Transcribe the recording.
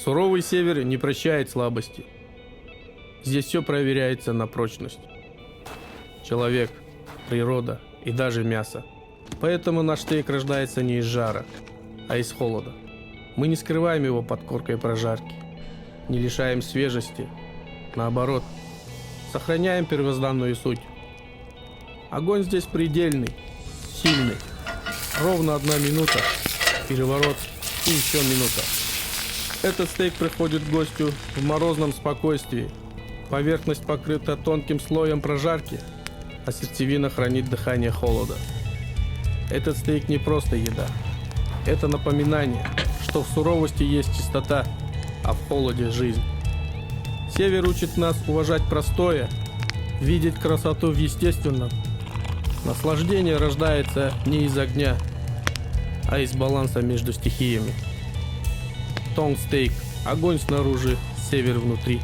Суровый север не прощает слабости. Здесь все проверяется на прочность. Человек, природа и даже мясо. Поэтому наш стейк рождается не из жара, а из холода. Мы не скрываем его под коркой прожарки, не лишаем свежести. Наоборот, сохраняем первозданную суть. Огонь здесь предельный, сильный. Ровно 1 минута, переворот и еще минута. Этот стейк приходит к гостю в морозном спокойствии. Поверхность покрыта тонким слоем прожарки, а сердцевина хранит дыхание холода. Этот стейк не просто еда. Это напоминание, что в суровости есть чистота, а в холоде жизнь. Север учит нас уважать простое, видеть красоту в естественном. Наслаждение рождается не из огня, а из баланса между стихиями. Тонг стейк. Огонь снаружи, север внутри.